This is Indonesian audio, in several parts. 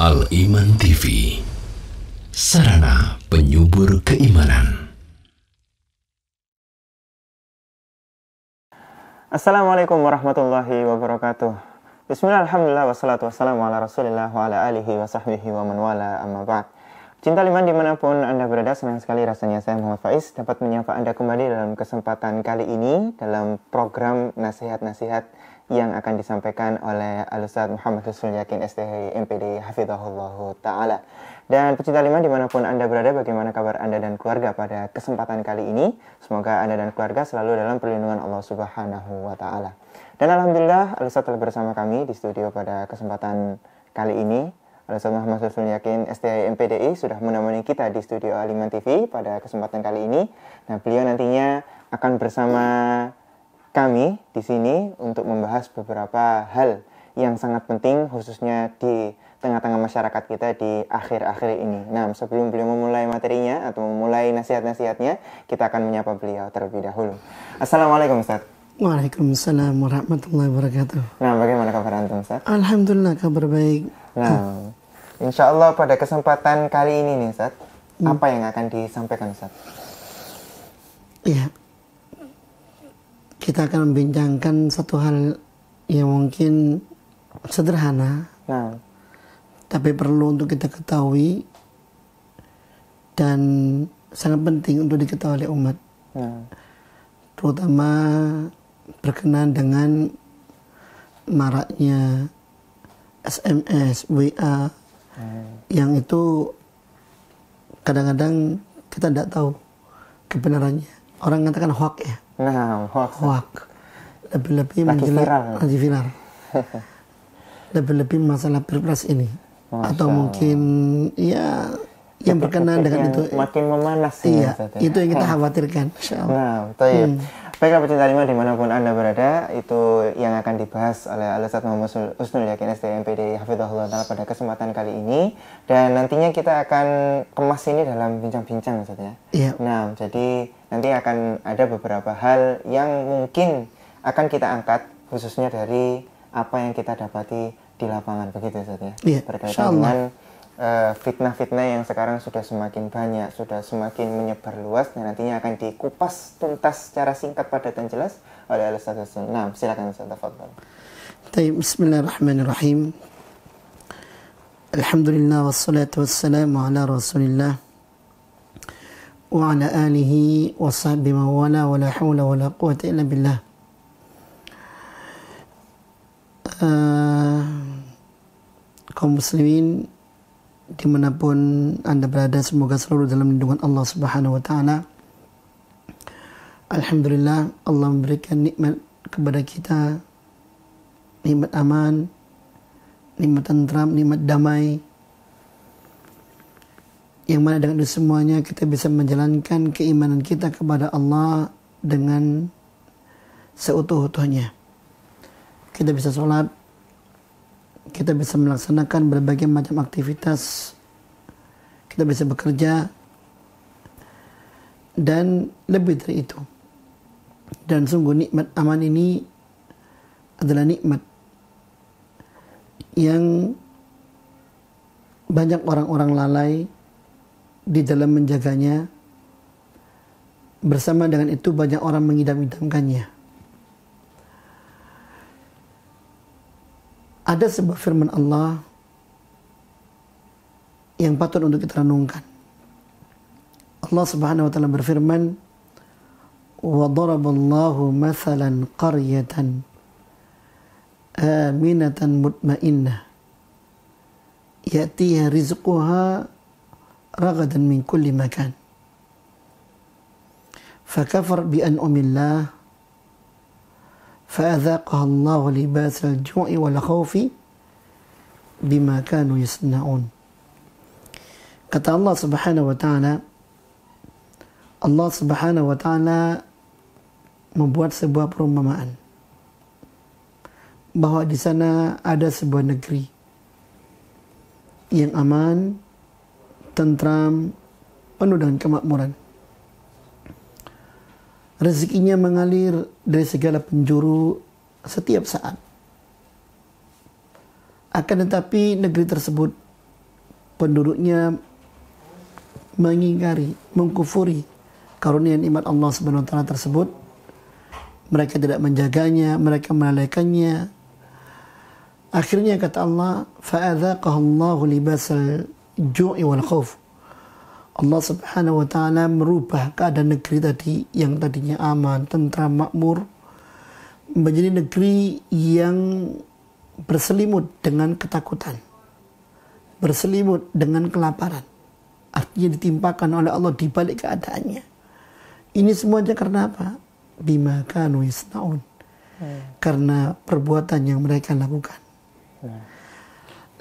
Al-Iman TV, sarana penyubur keimanan. Assalamualaikum warahmatullahi wabarakatuh. Bismillah, alhamdulillah, wassalatu wassalamu ala rasulillah wa ala alihi wa sahbihi wa man wala, amma ba'd. Cinta liman dimanapun Anda berada, senang sekali rasanya saya Muhammad Faiz dapat menyapa Anda kembali dalam kesempatan kali ini dalam program nasihat-nasihat yang akan disampaikan oleh Al-Ustaz Muhammad Husnul Yakin STHI MPD Hafizahullah Ta'ala. Dan pecinta liman dimanapun Anda berada, bagaimana kabar Anda dan keluarga pada kesempatan kali ini? Semoga Anda dan keluarga selalu dalam perlindungan Allah Subhanahu wa Ta'ala. Dan alhamdulillah Al-Ustaz telah bersama kami di studio pada kesempatan kali ini. Al-Ustaz Muhammad Husnul Yakin STHI MPDI sudah menemani kita di studio Al-Iman TV pada kesempatan kali ini. Nah, beliau nantinya akan bersama kami di sini untuk membahas beberapa hal yang sangat penting khususnya di tengah-tengah masyarakat kita di akhir-akhir ini. Nah, sebelum beliau memulai materinya atau memulai nasihat-nasihatnya, kita akan menyapa beliau terlebih dahulu. Assalamualaikum Ustaz. Waalaikumsalam warahmatullahi wabarakatuh. Nah, bagaimana kabar Antum Ustaz? Alhamdulillah, kabar baik. Nah, insya Allah pada kesempatan kali ini nih Ustaz, apa yang akan disampaikan Ustaz? Iya, kita akan membincangkan satu hal yang mungkin sederhana, tapi perlu untuk kita ketahui dan sangat penting untuk diketahui oleh umat, terutama berkenaan dengan maraknya SMS, WA, yang itu kadang-kadang kita tidak tahu kebenarannya. Orang mengatakan hoax ya. Nah, hoax. Lebih-lebih menjelaskan viral. Lebih-lebih masalah pilpres ini. Atau mungkin ya yang berkenaan dengan itu makin memanas. Iya, itu yang kita khawatirkan. Nah, baik. Baiklah pecinta lima dimanapun Anda berada, itu yang akan dibahas oleh Al-Ustaz Muhammad Husnul Yakin STHI MPD Hafizahullah Ta'ala pada kesempatan kali ini. Dan nantinya kita akan kemas ini dalam bincang-bincang Ustaz ya. Iya. Nah, jadi nanti akan ada beberapa hal yang mungkin akan kita angkat khususnya dari apa yang kita dapati di lapangan, begitu Ustaz ya. Iya, berkaitan dengan fitnah-fitnah yang sekarang sudah semakin banyak, sudah semakin menyebar luas, dan nantinya akan dikupas tuntas secara singkat, padat dan jelas oleh Al-Ustaz Husnul. Nah, silakan Ustaz, tafadhol. Bismillahirrahmanirrahim. Alhamdulillah wassalatu wassalamu ala Rasulillah wa ala alihi wa sahbihi wa wala wa la hawla wa la quwwata illa billah. Kaum muslimin dimanapun Anda berada, semoga selalu dalam lindungan Allah Subhanahu wa Ta'ala. Alhamdulillah, Allah memberikan nikmat kepada kita, nikmat aman, nikmat tentram, nikmat damai, yang mana dengan itu semuanya kita bisa menjalankan keimanan kita kepada Allah dengan seutuh-utuhnya. Kita bisa sholat, kita bisa melaksanakan berbagai macam aktivitas, kita bisa bekerja, dan lebih dari itu. Dan sungguh nikmat aman ini adalah nikmat yang banyak orang-orang lalai di dalam menjaganya. Bersama dengan itu banyak orang mengidam-idamkannya. Ada sebuah firman Allah yang patut untuk kita renungkan. Allah Subhanahu wa Ta'ala berfirman, "Wa daraballahu mathalan qaryatan aminatan mutmainnah ya'tiha rizquha ragadan min kulli makan. Fakafar bi an'amillah فأذاقها الله لباس الجوع والخوف بما كانوا يصنعون." Kata Allah Subhanahu wa Ta'ala, Allah Subhanahu wa Ta'ala membuat sebuah perumpamaan bahwa di sana ada sebuah negeri yang aman, tentram, penuh dengan kemakmuran. Rezekinya mengalir dari segala penjuru setiap saat. Akan tetapi negeri tersebut penduduknya mengingkari, mengkufuri karunia nikmat Allah Subhanahu wa taala tersebut, mereka tidak menjaganya, mereka melalaikannya. Akhirnya kata Allah, fa'adzaqahallahu libasal ju'i wal khauf. Allah Subhanahu wa taala merubah keadaan negeri tadi yang tadinya aman, tentram, makmur menjadi negeri yang berselimut dengan ketakutan, berselimut dengan kelaparan. Artinya ditimpakan oleh Allah di balik keadaannya. Ini semuanya karena apa? Bima kanu yasnaun. Karena perbuatan yang mereka lakukan.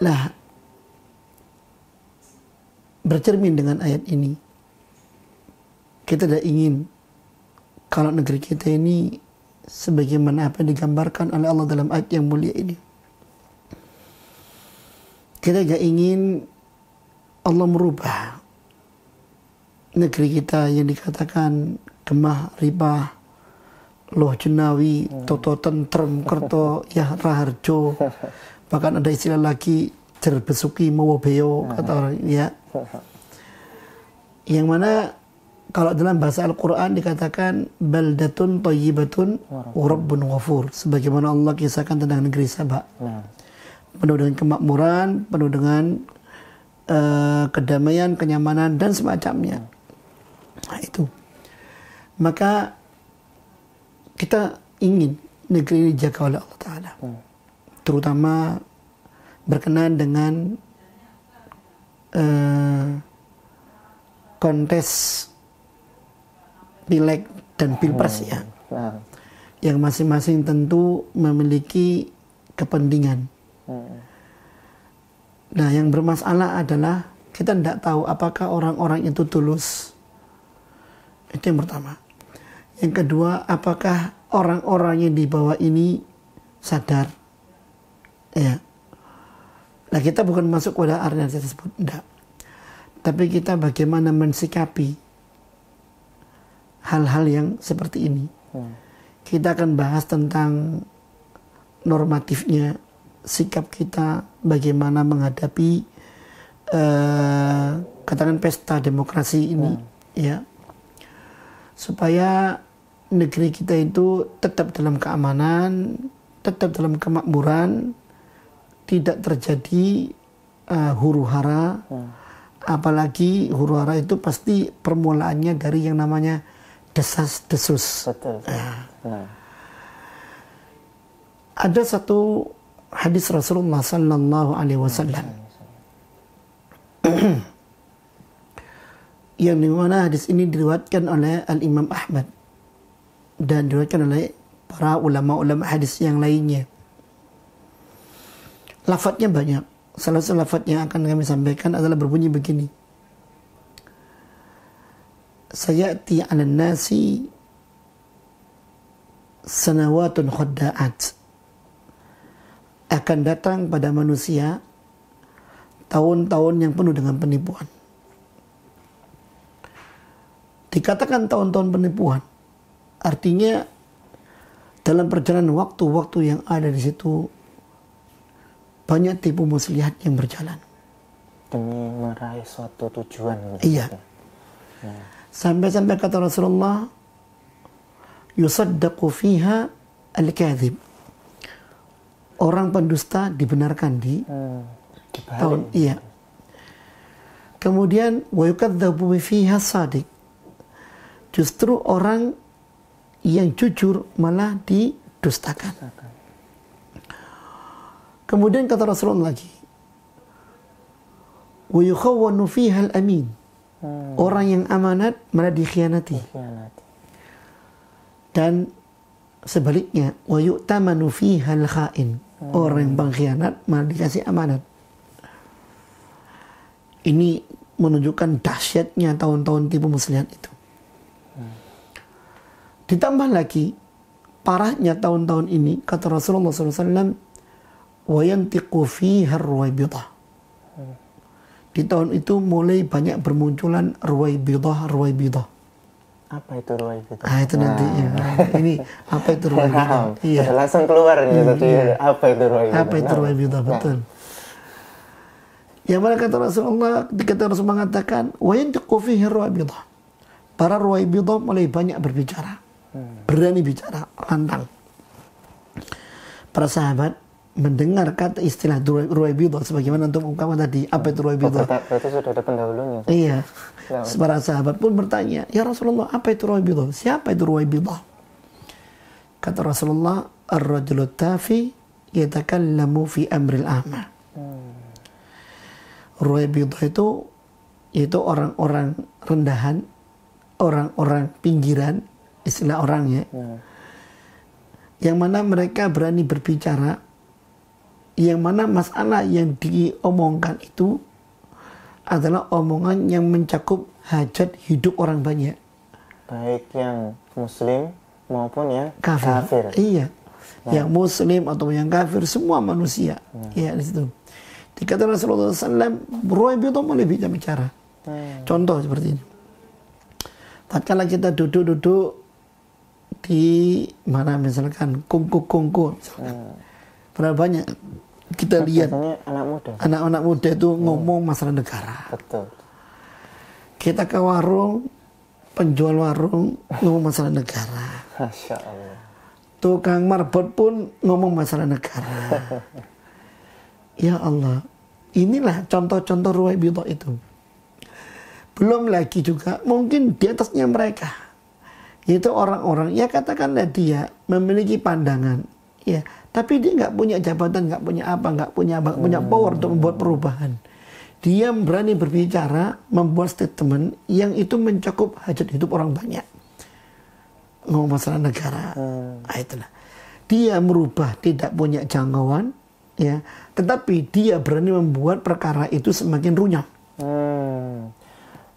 Lah, bercermin dengan ayat ini, kita tidak ingin kalau negeri kita ini sebagaimana apa yang digambarkan oleh Allah dalam ayat yang mulia ini. Kita tidak ingin Allah merubah negeri kita yang dikatakan gemah ribah, loh jenawi, toto tentrem, kerto ya raharjo, bahkan ada istilah lagi jerbesuki mawobeo kata orang ya, yang mana kalau dalam bahasa Al-Quran dikatakan baldatun thayyibatun wa rabbun ghafur, sebagaimana Allah kisahkan tentang negeri Sabah, penuh dengan kemakmuran, penuh dengan kedamaian, kenyamanan dan semacamnya. Nah itu, maka kita ingin negeri ini dijaga oleh Allah Ta'ala, terutama berkenaan dengan kontes pileg dan pilpres ya, yang masing-masing tentu memiliki kepentingan. Nah, yang bermasalah adalah kita tidak tahu apakah orang-orang itu tulus. Itu yang pertama. Yang kedua, apakah orang-orang yang di bawah ini sadar? Ya. Nah, kita bukan masuk pada area tersebut, tidak. Tapi kita bagaimana mensikapi hal-hal yang seperti ini. Kita akan bahas tentang normatifnya, sikap kita bagaimana menghadapi katakan pesta demokrasi ini, ya, supaya negeri kita itu tetap dalam keamanan, tetap dalam kemakmuran, tidak terjadi huru hara. Apalagi huru hara itu pasti permulaannya dari yang namanya desas-desus. Betul. Ada satu hadis Rasulullah sallallahu alaihi wasallam yang dimana hadis ini diriwayatkan oleh Al-Imam Ahmad dan diriwayatkan oleh para ulama-ulama hadis yang lainnya. Lafadznya banyak. Salah satu lafadz yang akan kami sampaikan adalah berbunyi begini. Sayati 'alan nasi sanawatun khadda'at. Akan datang pada manusia tahun-tahun yang penuh dengan penipuan. Dikatakan tahun-tahun penipuan, artinya dalam perjalanan waktu-waktu yang ada di situ banyak tipu muslihat yang berjalan demi meraih suatu tujuan. Iya. Sampai-sampai kata Rasulullah, yusaddaqu fiha al-kadhib. Orang pendusta dibenarkan di tahun. Iya. Kemudian wa yukadzdzabu fiha shadiq. Justru orang yang jujur malah didustakan. Kemudian kata Rasulullah lagi, wa yukhawwanu fiha al-amin. Orang yang amanat malah dikhianati. Dan sebaliknya, wa yu'tamanu fiha al-kha'in. Orang yang pengkhianat malah dikasih amanat. Ini menunjukkan dahsyatnya tahun-tahun tipu muslihat itu. Ditambah lagi parahnya tahun-tahun ini, kata Rasulullah SAW, wa yantiqu fiha ar-ruwaibidah. Di tahun itu mulai banyak bermunculan ruwaibidah. Apa itu ruwaibidah? Itu nanti ya. Ini apa itu ruwaibidah? Iya. Langsung keluar nih tadi. Apa itu ruwaibidah? Apa itu ruwaibidah? Betul. Yang mana kata Rasulullah, ketika Rasulullah mengatakan, wa yantiqu fihi ar-Ruwaibidah. Para Ruwaibidah mulai banyak berbicara. Berani bicara, lantang. Para sahabat mendengar kata istilah Ruwaibidah sebagaimana untuk ungkapan tadi, apa itu Ruwaibidah? Berarti sudah ada pendahulunya. Iya. Para sahabat pun bertanya, ya Rasulullah, apa itu Ruwaibidah? Siapa itu Ruwaibidah? Kata Rasulullah, ar-rajulu tafi yatakallamu fi amril a'ma. Ruwaibidah itu orang-orang rendahan, orang-orang pinggiran, istilah orangnya, yang mana mereka berani berbicara, yang mana masalah yang diomongkan itu adalah omongan yang mencakup hajat hidup orang banyak, baik yang muslim maupun yang kafir. Iya, yang muslim atau yang kafir, semua manusia. Ya, di situ. Dikata Rasulullah SAW, Ruwaibidah mulai bicara. Contoh seperti ini. Tatkala kita duduk-duduk di mana misalkan kungku misalkan. Berapa banyak kita lihat anak-anak muda itu ngomong masalah negara. Betul. Kita ke warung, penjual warung ngomong masalah negara. Masya Allah. Tukang marbot pun ngomong masalah negara. Ya Allah, inilah contoh-contoh Ruwaibidah itu. Belum lagi juga mungkin di atasnya mereka, yaitu orang-orang, ya katakanlah dia memiliki pandangan, ya, tapi dia nggak punya jabatan, nggak punya apa, nggak punya power untuk membuat perubahan. Dia berani berbicara, membuat statement yang itu mencakup hajat hidup orang banyak. Ngomong masalah negara, itulah. Dia merubah, tidak punya jangkauan, ya, tetapi dia berani membuat perkara itu semakin runyam.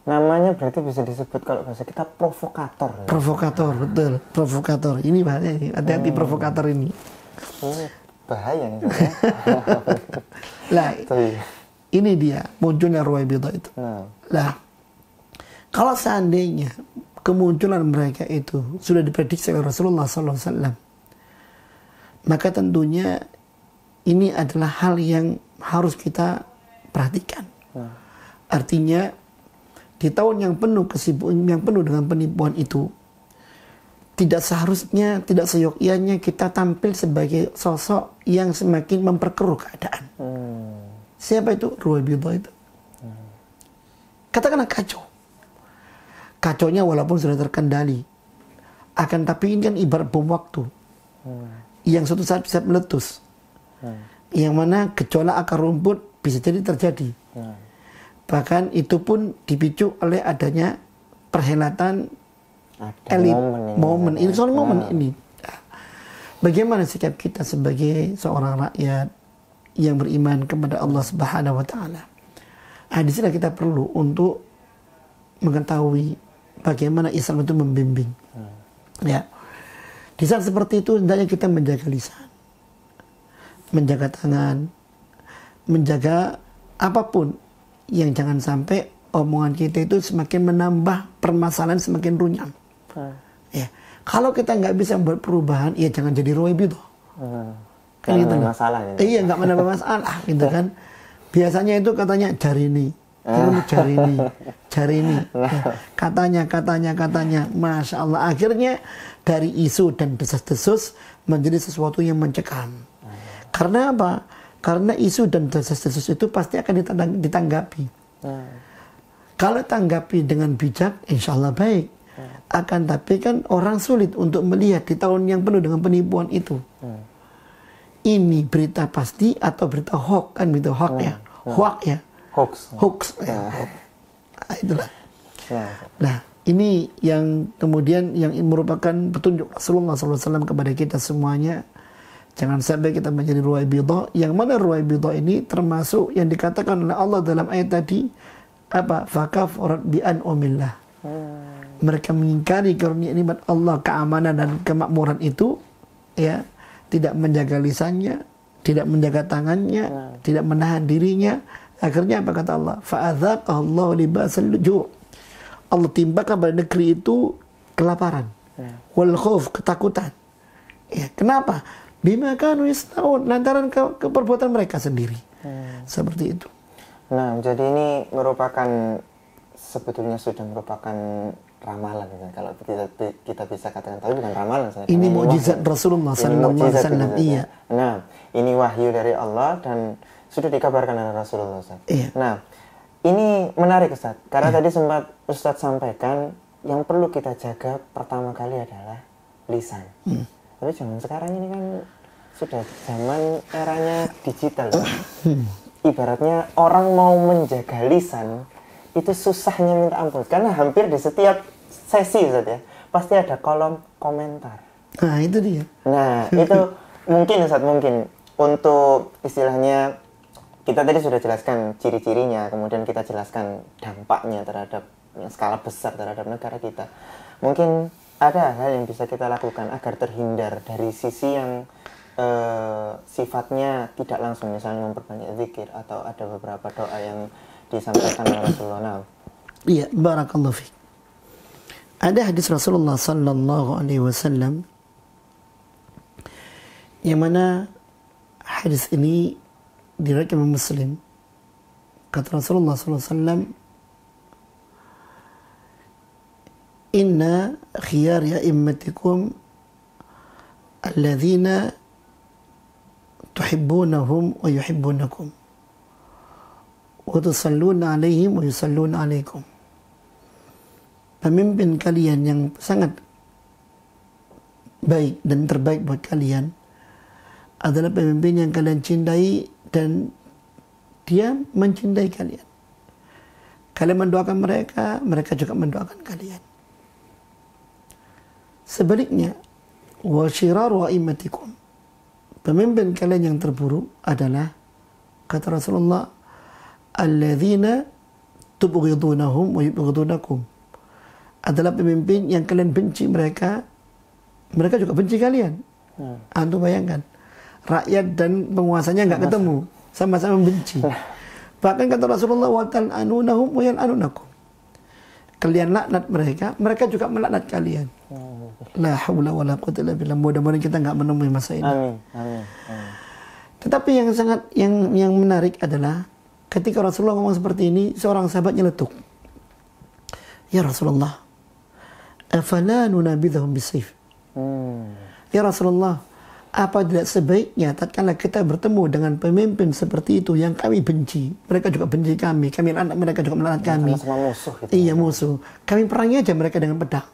Namanya berarti bisa disebut kalau bahasa kita provokator. Ya? Provokator, betul, provokator. Ini bahasanya ini, hati-hati provokator ini. Bahaya nih. Ya? Lah, ini dia munculnya Ruwaibidah itu. Lah, kalau seandainya kemunculan mereka itu sudah diprediksi oleh Rasulullah SAW, maka tentunya ini adalah hal yang harus kita perhatikan. Artinya di tahun yang penuh kesibukan, yang penuh dengan penipuan itu, tidak seharusnya, tidak seyogyanya kita tampil sebagai sosok yang semakin memperkeruh keadaan. Siapa itu? Ruwaibidah itu. Katakanlah kacau. Kacaunya walaupun sudah terkendali, akan tapi ini kan ibarat bom waktu yang suatu saat bisa meletus. Yang mana gejolak akar rumput bisa jadi terjadi. Bahkan itu pun dipicu oleh adanya perhelatan elit, momen ini, soal momen ini. Bagaimana sikap kita sebagai seorang rakyat yang beriman kepada Allah Subhanahu wa taala? Di sini kita perlu untuk mengetahui bagaimana Islam itu membimbing. Ya. Di saat seperti itu hendaknya kita menjaga lisan, menjaga tangan, menjaga apapun yang jangan sampai omongan kita itu semakin menambah permasalahan semakin runyam. Ya, kalau kita nggak bisa membuat perubahan, ya jangan jadi Ruwaibidah. Kan gitu loh. Iya, nggak menambah masalah, gitu kan. Biasanya itu katanya jari ini, jari ini. Ya, katanya, masya Allah. Akhirnya dari isu dan desas-desus menjadi sesuatu yang mencekam. Karena apa? Karena isu dan desas-desus itu pasti akan ditanggapi. Kalau tanggapi dengan bijak, insya Allah baik. Akan tapi kan orang sulit untuk melihat di tahun yang penuh dengan penipuan itu. Ini berita pasti atau berita hoax, kan gitu, hoax ya. Hoax ya. Hoax. Ya. Nah, itulah. Nah, ini yang kemudian yang merupakan petunjuk Rasulullah SAW kepada kita semuanya. Jangan sampai kita menjadi Ruwaibidah, yang mana Ruwaibidah ini termasuk yang dikatakan oleh Allah dalam ayat tadi, apa? Fakafarat bi an'umillah. Mereka mengingkari karunia nikmat Allah, keamanan dan kemakmuran itu, ya, tidak menjaga lisannya, tidak menjaga tangannya, tidak menahan dirinya. Akhirnya apa kata Allah? Fa'adzaqahallahu libasal ju'. Allah timpakan pada negeri itu kelaparan, wal khauf, ketakutan. Ya, kenapa? Bima kanu yasnaun, lantaran ke perbuatan mereka sendiri. Seperti itu. Nah, jadi ini merupakan sebetulnya sudah merupakan ramalan ya. Kalau kita bisa katakan, tapi bukan ramalan. Ini mukjizat Rasulullah sallallahu alaihi wasallam. Iya. Nah, ini wahyu dari Allah dan sudah dikabarkan oleh Rasulullah Ustaz. Iya. Nah, ini menarik Ustaz. Karena tadi sempat Ustaz sampaikan yang perlu kita jaga pertama kali adalah lisan. Tapi zaman sekarang ini kan sudah zaman eranya digital. Ibaratnya orang mau menjaga lisan itu susahnya minta ampun, karena hampir di setiap sesi Ustaz ya pasti ada kolom komentar. Nah itu dia. Nah itu mungkin Ustaz, mungkin untuk istilahnya kita tadi sudah jelaskan ciri-cirinya, kemudian kita jelaskan dampaknya terhadap yang skala besar terhadap negara kita. Mungkin ada hal yang bisa kita lakukan agar terhindar dari sisi yang sifatnya tidak langsung, misalnya memperbanyak zikir atau ada beberapa doa yang disampaikan oleh Rasulullah. Iya, barakallahu fiik. Ada hadis Rasulullah sallallahu alaihi wasallam yang mana hadis ini diriwayatkan oleh Muslim. Kata Rasulullah sallallahu alaihi wasallam, "Inna khiyari a'immatikum alladzina tuhibbunahum wa yuhibbunakum wa tusalluna alaihim wa yusalluna alaikum." Pemimpin kalian yang sangat baik dan terbaik buat kalian adalah pemimpin yang kalian cintai dan dia mencintai kalian. Kalian mendoakan mereka, mereka juga mendoakan kalian. Sebaliknya, wa syiraru a'immatikum, pemimpin kalian yang terburuk adalah, kata Rasulullah, alladzina tubghidunahum wa yubghidunakum, adalah pemimpin yang kalian benci mereka, mereka juga benci kalian. Antum bayangkan, rakyat dan penguasanya nggak ketemu, sama-sama benci. Bahkan kata Rasulullah, wa tal'anunahum wa yal'anunakum, kalian laknat mereka, mereka juga melaknat kalian. La haula wala quwwata illa billah. Mudah-mudahan kita nggak menemui masa ini. Amin. Amin. Tetapi yang menarik adalah ketika Rasulullah ngomong seperti ini, seorang sahabat nyeletuk, "Ya Rasulullah, afala nunabidhum bisayf?" Ya Rasulullah, apa tidak sebaiknya tatkala kita bertemu dengan pemimpin seperti itu yang kami benci, mereka juga benci kami laknat, mereka juga melaknat kami. Sama-sama musuh gitu. Iya, musuh. Kami perangi aja mereka dengan pedang.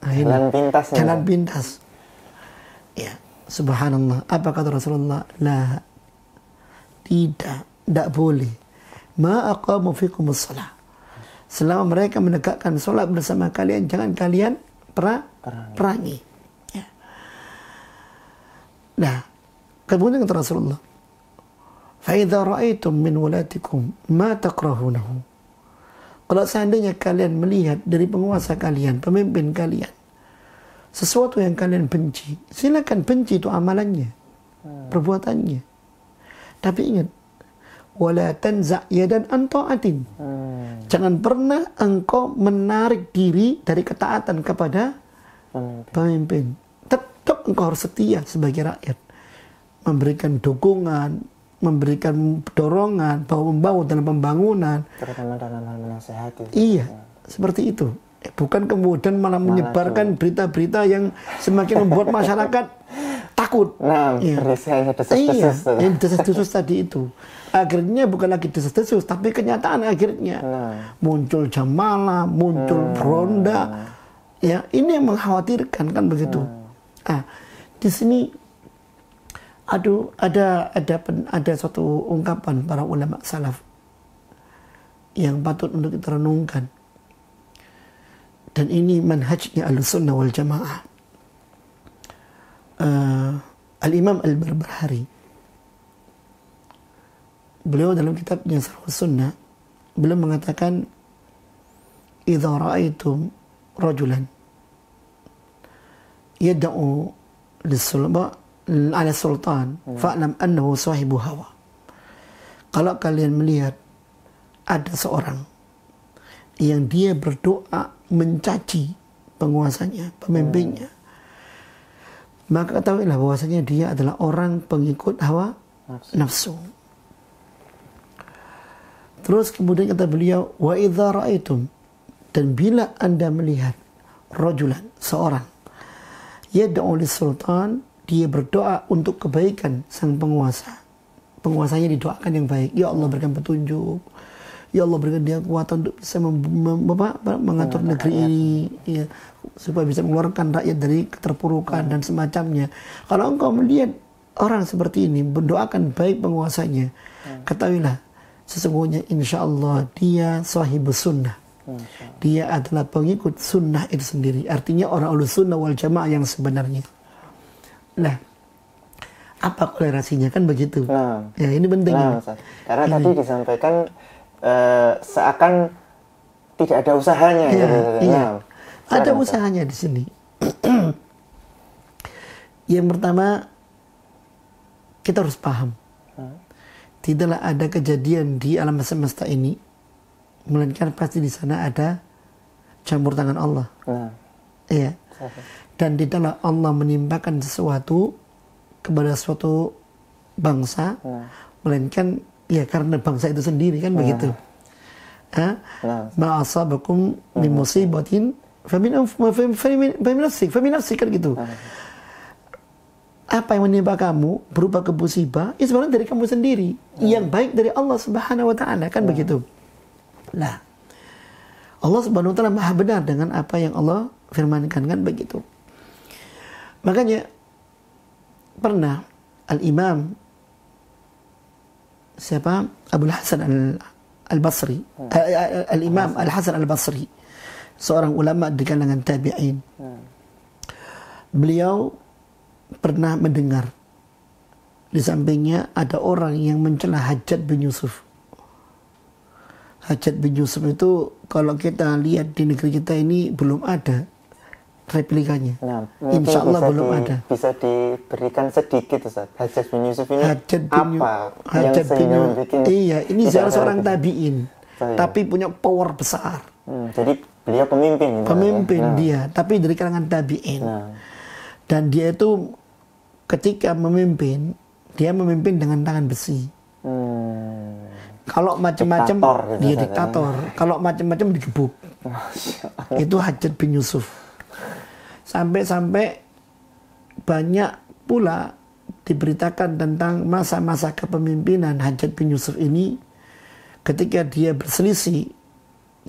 Jalan pintas. Jalan pintas. Ya, subhanallah. Apa kata Rasulullah? La, tidak boleh. Ma aqamu fikumus shalah. Selama mereka menegakkan sholat bersama kalian, jangan kalian perangi. Ya. Nah, kemudian kata Rasulullah, fa idza ra'aitum min walatikum ma takrahunahu. Kalau seandainya kalian melihat dari penguasa kalian, pemimpin kalian, sesuatu yang kalian benci, silakan benci itu amalannya, perbuatannya. Tapi ingat, wala tanza' yadan an ta'atin. Jangan pernah engkau menarik diri dari ketaatan kepada pemimpin. Tetap engkau harus setia sebagai rakyat, memberikan dukungan, memberikan dorongan, bahu-membahu dalam pembangunan, terutama dalam hal menasehati. Iya, seperti itu. Bukan kemudian malah menyebarkan berita-berita yang semakin membuat masyarakat takut. Nah, iya. Desas-desus. Iya, desas-desus tadi itu. Akhirnya bukan lagi desas-desus, tapi kenyataan akhirnya. Muncul jam malam, muncul ronda. Ya, ini yang mengkhawatirkan kan begitu. Di sini ada suatu ungkapan para ulama salaf yang patut untuk kita renungkan, dan ini manhajnya Ahlussunnah wal Jamaah. Al-Imam Al-Barbahari, beliau dalam kitabnya Sharh Sunnah, beliau mengatakan, idza ra'aitum rajulan yad'u ala sultan fa'lam annahu sahibu hawa. Kalau kalian melihat ada seorang yang dia berdoa mencaci penguasanya, pemimpinnya, maka ketahuilah bahwasanya dia adalah orang pengikut hawa nafsu. Terus kemudian kata beliau, wa idza ra'aitum, dan bila Anda melihat rajulan, seorang, yad'u lis-sultan, dia berdoa untuk kebaikan sang penguasa. Penguasanya didoakan yang baik. Ya Allah berikan petunjuk. Ya Allah berikan dia kekuatan untuk bisa mengatur negeri ini, ya, supaya bisa mengeluarkan rakyat dari keterpurukan dan semacamnya. Kalau engkau melihat orang seperti ini mendoakan baik penguasanya, ketahuilah sesungguhnya insya Allah dia sahibus sunnah. Dia adalah pengikut sunnah itu sendiri. Artinya orang Ahlus Sunnah wal Jamaah yang sebenarnya. Nah, apa kolerasinya, kan begitu? Ya ini penting. Karena tadi disampaikan seakan tidak ada usahanya. Ya, iya. Ada usahanya di sini. Yang pertama, kita harus paham. Tidaklah ada kejadian di alam semesta ini, melainkan pasti di sana ada campur tangan Allah. Iya. Dan tidaklah Allah menimpakan sesuatu kepada suatu bangsa, melainkan ya karena bangsa itu sendiri, kan begitu. Ma asabakum min musibatin famin nafsik, kan gitu. Apa yang menimpa kamu berupa musibah, itu sebenarnya dari kamu sendiri. Yang baik dari Allah Subhanahu wa taala, kan begitu. Nah, Allah Subhanahu wa taala Maha benar dengan apa yang Allah firmankan, kan begitu. Makanya pernah Al-Imam siapa? Abul Hasan Al-Basri, Al-Imam Al-Hasan Al-Basri, seorang ulama di kalangan tabi'in. Beliau pernah mendengar di sampingnya ada orang yang mencela Hajjaj bin Yusuf. Hajjaj bin Yusuf itu kalau kita lihat di negeri kita ini belum ada replikanya. Insya Allah belum ada. Bisa diberikan sedikit, Ustaz. Hajjaj bin Yusuf ini apa yang sehingga membuat? Iya, ini seorang tabi'in, tapi punya power besar. Jadi beliau pemimpin. Pemimpin dia, tapi dari kalangan tabi'in. Dan dia itu ketika memimpin, dia memimpin dengan tangan besi. Kalau macam-macam dia diktator, kalau macam-macam digebuk. Itu Hajjaj bin Yusuf. Sampai-sampai banyak pula diberitakan tentang masa-masa kepemimpinan Hajjaj bin Yusuf ini. Ketika dia berselisih,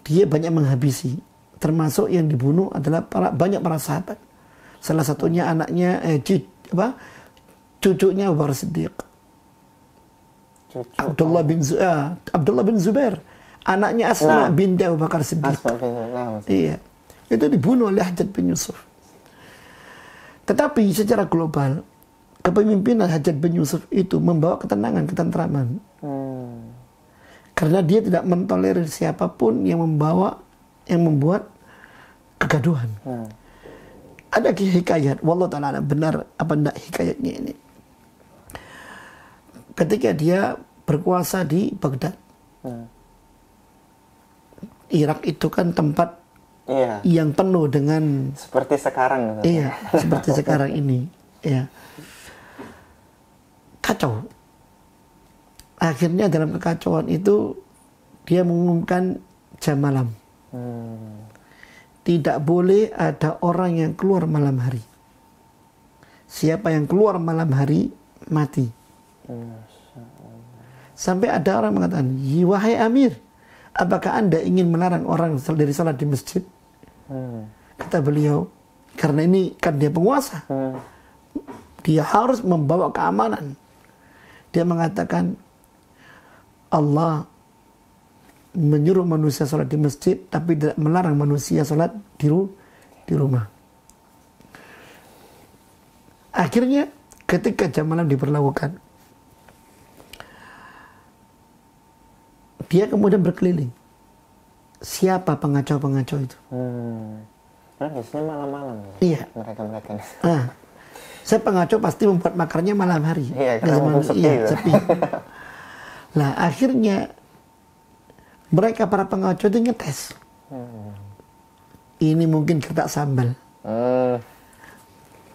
dia banyak menghabisi. Termasuk yang dibunuh adalah banyak para sahabat. Salah satunya anaknya cucunya Abu Bakar Siddiq, Abdullah bin Zubair, anaknya Asma binti Abu Bakar Siddiq. Iya, itu dibunuh oleh Hajjaj bin Yusuf. Tetapi secara global, kepemimpinan Hajjaj bin Yusuf itu membawa ketenangan, ketentraman. Karena dia tidak mentolerir siapapun yang membuat kegaduhan. Ada hikayat, wallahu ta'ala benar apa enggak hikayatnya ini. Ketika dia berkuasa di Baghdad. Irak itu kan tempat yang penuh dengan seperti sekarang. Iya, seperti sekarang ini. Ya. Kacau. Akhirnya dalam kekacauan itu dia mengumumkan jam malam. Tidak boleh ada orang yang keluar malam hari. Siapa yang keluar malam hari mati. Sampai ada orang mengatakan, wahai Amir, apakah Anda ingin melarang orang dari salat di masjid? Kata beliau, karena ini kan dia penguasa. Dia harus membawa keamanan. Dia mengatakan, Allah menyuruh manusia sholat di masjid, tapi tidak melarang manusia sholat di rumah. Akhirnya ketika jam malam diberlakukan, dia kemudian berkeliling. Siapa pengacau-pengacau itu? Biasanya malam-malam. Iya. Mereka. Saya pengacau pasti membuat makarnya malam hari. Iya, karena sepi. Nah, akhirnya mereka para pengacau itu ngetes. Ini mungkin kertas sambal.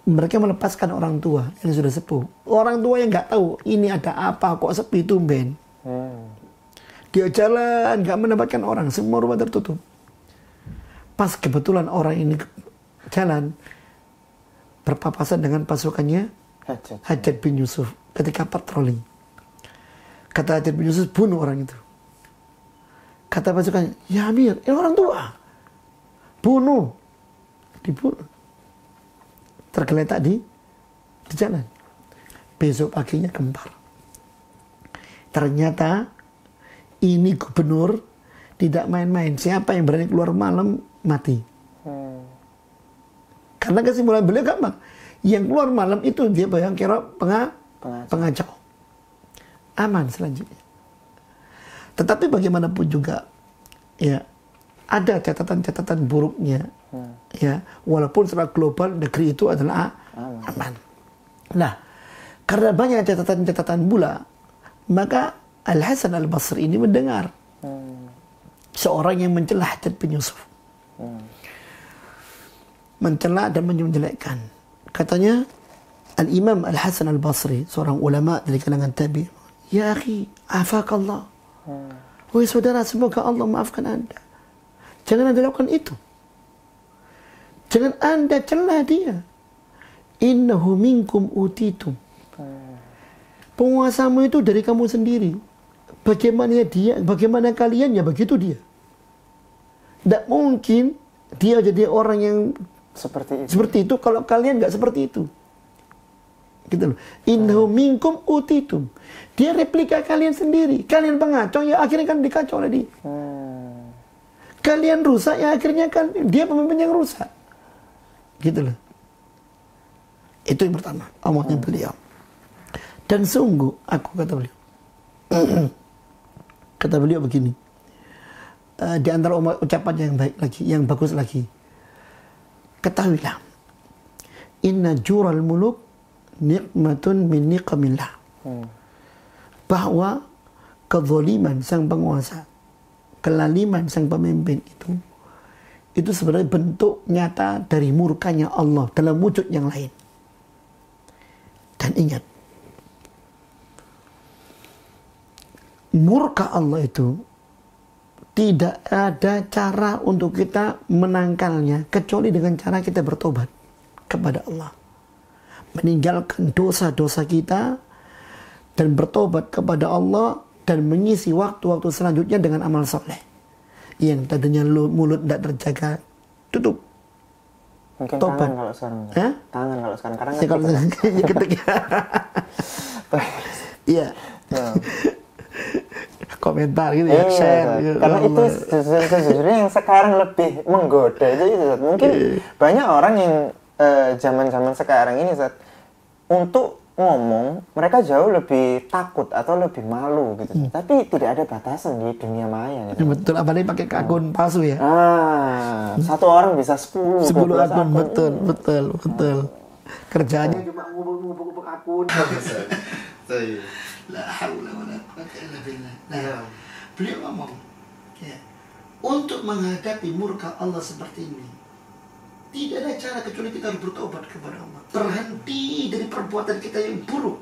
Mereka melepaskan orang tua yang sudah sepuh. Orang tua yang nggak tahu ini ada apa, kok sepi tumben. Dia jalan, nggak mendapatkan orang, semua rumah tertutup. Pas kebetulan orang ini jalan, berpapasan dengan pasukannya Hajjaj bin Yusuf ketika patroli. Kata Hajjaj bin Yusuf, bunuh orang itu. Kata pasukannya, ya Amir, ini orang tua. Bunuh. Dibunuh. Tergeletak di jalan. Besok paginya gempar. Ternyata ini gubernur tidak main-main. Siapa yang berani keluar malam, mati. Karena kesimpulan beliau gampang. Yang keluar malam itu dia bayang kira pengacau. Aman selanjutnya. Tetapi bagaimanapun juga, ya ada catatan-catatan buruknya, ya walaupun secara global negeri itu adalah aman. Nah, karena banyak catatan-catatan pula, maka Al Hasan Al Basri ini mendengar seorang yang mencela Hajjaj bin Yusuf, mencela dan menjelekkan. Katanya Al Imam Al Hasan Al Basri, seorang ulama dari kalangan tabi, ya akhi, afakallah. Wahai saudara, semoga Allah maafkan Anda. Jangan Anda lakukan itu. Jangan Anda celah dia. Innahu minkum utitum. Penguasamu itu dari kamu sendiri. Bagaimana dia, bagaimana kalian, ya begitu dia. Tidak mungkin dia jadi orang yang seperti itu kalau kalian nggak seperti itu. Gitu loh. Innahu minkum utitum. Dia replika kalian sendiri. Kalian pengacau, ya akhirnya kan dikacau oleh dia. Kalian rusak, ya akhirnya kan dia pemimpin yang rusak. Gitu loh. Itu yang pertama, omongnya beliau. Dan sungguh, aku kata beliau. Kata beliau begini. Di antara ucapan yang baik lagi, yang bagus lagi. Ketahuilah. Inna jural muluk nikmatun min niqamillah. Bahwa kezaliman sang penguasa, kelaliman sang pemimpin itu sebenarnya bentuk nyata dari murkanya Allah dalam wujud yang lain. Dan ingat, murka Allah itu tidak ada cara untuk kita menangkalnya kecuali dengan cara kita bertobat kepada Allah, meninggalkan dosa-dosa kita dan bertobat kepada Allah dan mengisi waktu-waktu selanjutnya dengan amal soleh. Yang tadinya mulut tidak terjaga, tutup. Mungkin tobat. Tangan kalau sekarang. Hah? Tangan kalau sekarang. Karena Ya, kalau ketika iya. Komentar gitu ya, share. Gitu. Karena itu sejujurnya yang sekarang lebih menggoda itu. Mungkin banyak orang yang zaman-zaman sekarang ini untuk ngomong mereka jauh lebih takut atau lebih malu gitu. Tapi tidak ada batasan di dunia maya gitu. Betul, apalagi pakai akun palsu ya. Satu orang bisa 10 akun. Betul. Kerjanya cuma ngubuk-ngubuk akun. La haula wala quwwata illa billah. Nah, beliau ngomong, ya, untuk menghadapi murka Allah seperti ini, tidak ada cara kecuali kita harus bertobat kepada Allah. Berhenti dari perbuatan kita yang buruk.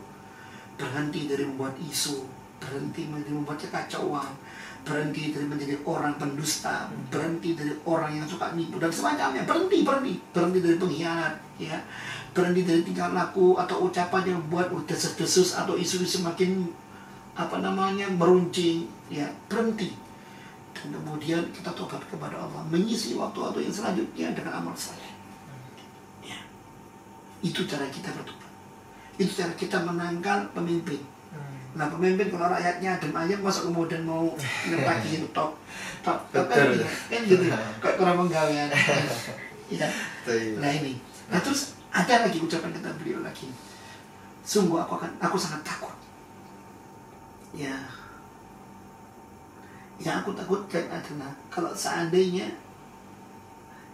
Berhenti dari membuat isu. Berhenti dari membuat kekacauan. Berhenti dari menjadi orang pendusta. Berhenti dari orang yang suka nipu dan semacamnya. Berhenti dari pengkhianat, ya. Berhenti dari tingkah laku atau ucapan yang buat desas-desus atau isu-isu makin meruncing, ya. Berhenti. Dan kemudian kita tobat kepada Allah, mengisi waktu-waktu yang selanjutnya dengan amal saleh. Ya. Itu cara kita bertobat. Itu cara kita menangkal pemimpin. Nah, pemimpin kalau rakyatnya adem ayem, masa kemudian mau ngepagi itu top kan gitu, kayak kurang penggawean. Ya. Nah ini. Nah terus ada lagi ucapan kata beliau lagi. Sungguh aku sangat takut. Ya. Yang aku takutkan adalah kalau seandainya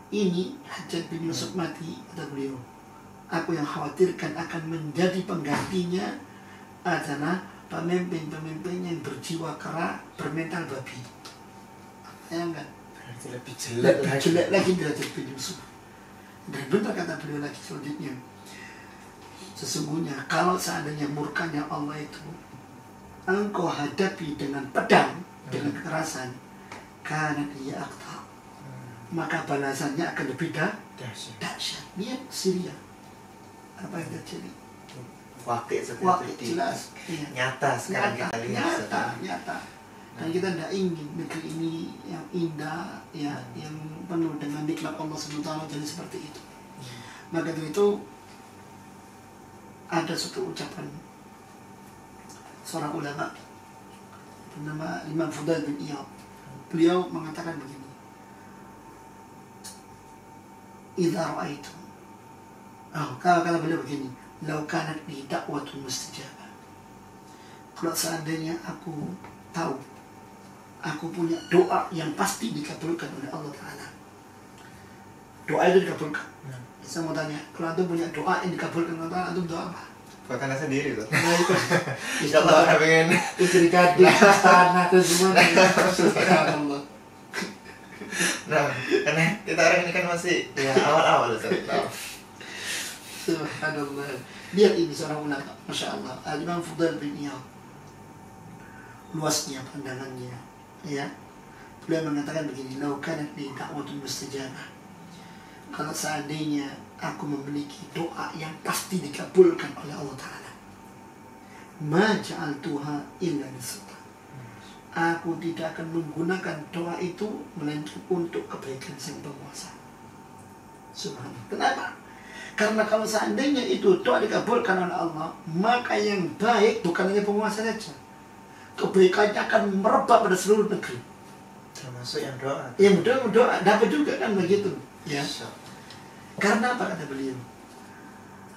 ini Hajjaj bin Yusuf mati, kata beliau, aku yang khawatirkan akan menjadi penggantinya adalah pemimpin-pemimpin yang berjiwa kera, bermental babi. Ya enggak? Lebih jelek lagi dari Hajjaj bin Yusuf. Dan benar kata beliau lagi selanjutnya, sesungguhnya kalau seandainya murkanya Allah itu engkau hadapi dengan pedang, dengan kekerasan, karena dia akta, maka balasannya akan lebih dahsyat. Lihat Syria, apa yang terjadi? Wakil jelas, iya. Nyata sekarang kita lihat. Nyata. Dan kita tidak ingin negeri ini yang indah, ya, yang penuh dengan nikmat Allah SWT jadi seperti itu. Maka dari itu ada suatu ucapan seorang ulama bernama Imam Fudail bin Iyad. Beliau mengatakan begini, idza ra'aitum, kalau beliau begini, lau kanat li da'watun mustajabah, kalau seandainya aku tahu aku punya doa yang pasti dikabulkan oleh Allah Ta'ala, doa itu dikabulkan. Saya mau tanya, kalau antum punya doa yang dikabulkan oleh Allah Ta'ala, antum doa apa? Buat anda sendiri tuh. Nah itu Insya Allah orang pengen istri gadis, tanah dan semuanya. Subhanallah. Nah, karena kita orang ini kan masih ya awal-awal Subhanallah. Lihat ini seorang ulama, Masya Allah, Al-Imam Fudail bin Iyad. Luasnya pandangannya, ya. Beliau mengatakan begini, lau kanat li da'watun mustajabah, kalau seandainya aku memiliki doa yang pasti dikabulkan oleh Allah Ta'ala, ma ja'altuha illa lisultan, aku tidak akan menggunakan doa itu melainkan untuk kebaikan sang penguasa. Subhanallah. Kenapa? Karena kalau seandainya itu doa dikabulkan oleh Allah, maka yang baik bukan hanya penguasa saja, kebaikannya akan merebak pada seluruh negeri. Termasuk yang doa. Yang doa dapat juga kan begitu, ya. Karena apa kata beliau?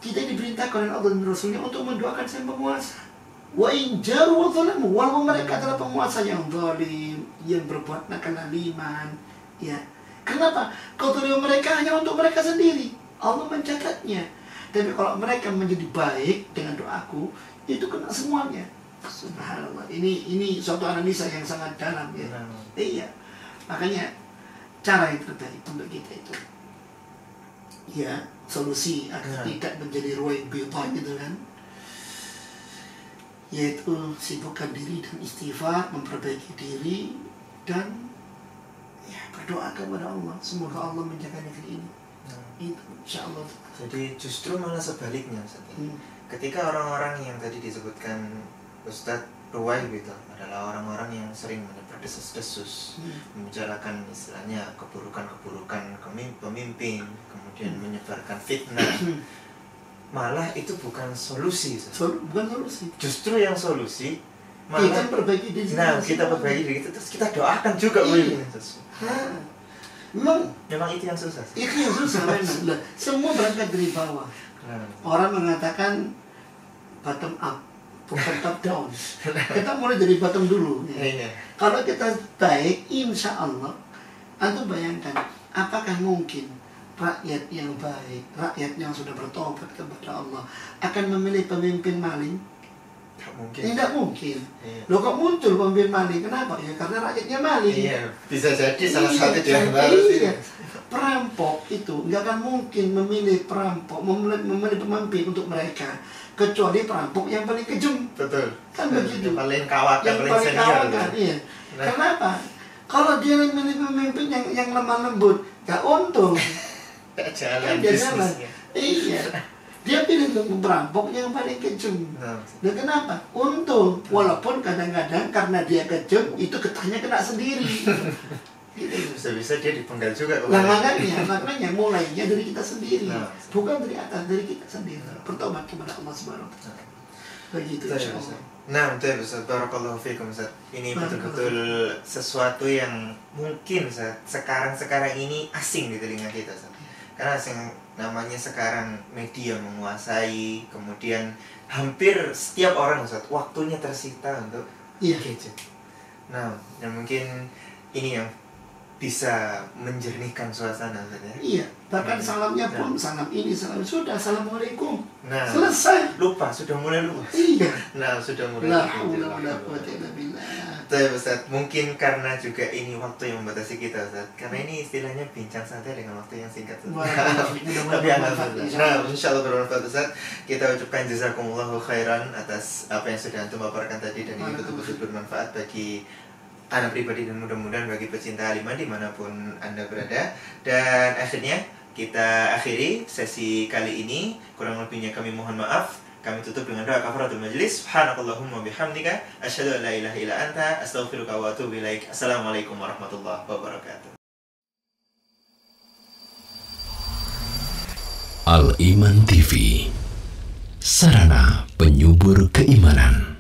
Kita diperintahkan oleh Allah dan Rasulnya untuk mendoakan sang penguasa. Wa in jaru wa zalamu, walaupun mereka adalah penguasa yang zalim, yang berbuat nakal-naliman, ya. Kenapa? Keturunan mereka hanya untuk mereka sendiri. Allah mencatatnya. Tapi kalau mereka menjadi baik dengan doaku, itu kena semuanya. Subhanallah. Ini suatu analisa yang sangat dalam, ya. Iya. Makanya cara yang terbaik untuk kita itu, ya, solusi agar tidak menjadi ruwai bita gitu kan, yaitu sibukkan diri dan istighfar, memperbaiki diri, dan ya berdoa kepada Allah, semoga Allah menjaga negeri ini. Itu insyaallah. Jadi justru malah sebaliknya, Ustaz. Ketika orang-orang yang tadi disebutkan Ustadz Ruwai gitu adalah orang-orang yang sering menyebar desas-desus, membicarakan istilahnya keburukan-keburukan pemimpin, kemudian menyebarkan fitnah, malah itu bukan solusi. Bukan solusi. Justru yang solusi malah kita perbaiki diri. Nah, kita perbaiki diri kita, terus kita doakan juga. Memang itu yang susah. Itu yang susah memang. Semua berangkat dari bawah. Orang mengatakan bottom up, bukan top down. Kita mulai dari bottom dulu. Ya. Kalau kita baik, insya Allah, antum bayangkan, apakah mungkin rakyat yang baik, rakyat yang sudah bertobat kepada Allah, akan memilih pemimpin maling? Tidak mungkin. Loh, kok muncul pemimpin maling? Kenapa? Ya karena rakyatnya maling. Iya, bisa jadi salah satu di antara. Perampok itu nggak akan mungkin memilih perampok, memilih pemimpin untuk mereka, kecuali perampok yang paling kejam. Betul. Kan begitu. Yang paling kawakan, yang paling senior. Kawakan, iya. Nah. Kenapa? Kalau dia memilih pemimpin yang lemah lembut, nggak untung. Jalan bisnisnya. Iya. Dia pilih perampok yang paling kejam. Nah, kenapa? Untung. Walaupun kadang-kadang karena dia kejam, itu getahnya kena sendiri. Gitu. Bisa-bisa dia dipenggal juga. Nah, makanya mulainya dari kita sendiri. Bukan dari atas, dari kita sendiri. Bertobat kepada Allah Subhanahu wa taala. Begitu insyaallah. Nah, itu Ustaz, barakallahu fiikum Ustaz. Ini betul-betul sesuatu yang mungkin Ustaz, sekarang ini asing di telinga kita Ustaz. Karena namanya sekarang media menguasai, kemudian hampir setiap orang Ustaz, waktunya tersita untuk gadget. Nah, dan mungkin ini yang bisa menjernihkan suasana, Ustaz, ya? Iya, bahkan salamnya pun salam ini, salam sudah, assalamualaikum. Nah, selesai. Lupa, sudah mulai lupa. Iya. Nah, sudah mulai La lupa. haula wala quwwata illa billah. Betul, Ustaz. Mungkin karena juga ini waktu yang membatasi kita, Ustaz. Karena ini istilahnya bincang santai dengan waktu yang singkat, Ustaz. Tapi alhamdulillah. Nah, insyaallah bermanfaat, Ustaz. Kita ucapkan jazakumullahu khairan atas apa yang sudah antum paparkan tadi, dan ini betul-betul bermanfaat bagi Anda pribadi dan mudah-mudahan bagi pecinta Aliman dimanapun Anda berada. Dan akhirnya kita akhiri sesi kali ini. Kurang lebihnya kami mohon maaf. Kami tutup dengan doa kafaratul majlis. Subhanakallahumma bihamdika asyhadu an la ilaha illa anta astaghfiruka wa atubu ilaik. Assalamualaikum warahmatullahi wabarakatuh. Al Iman TV, sarana penyubur keimanan.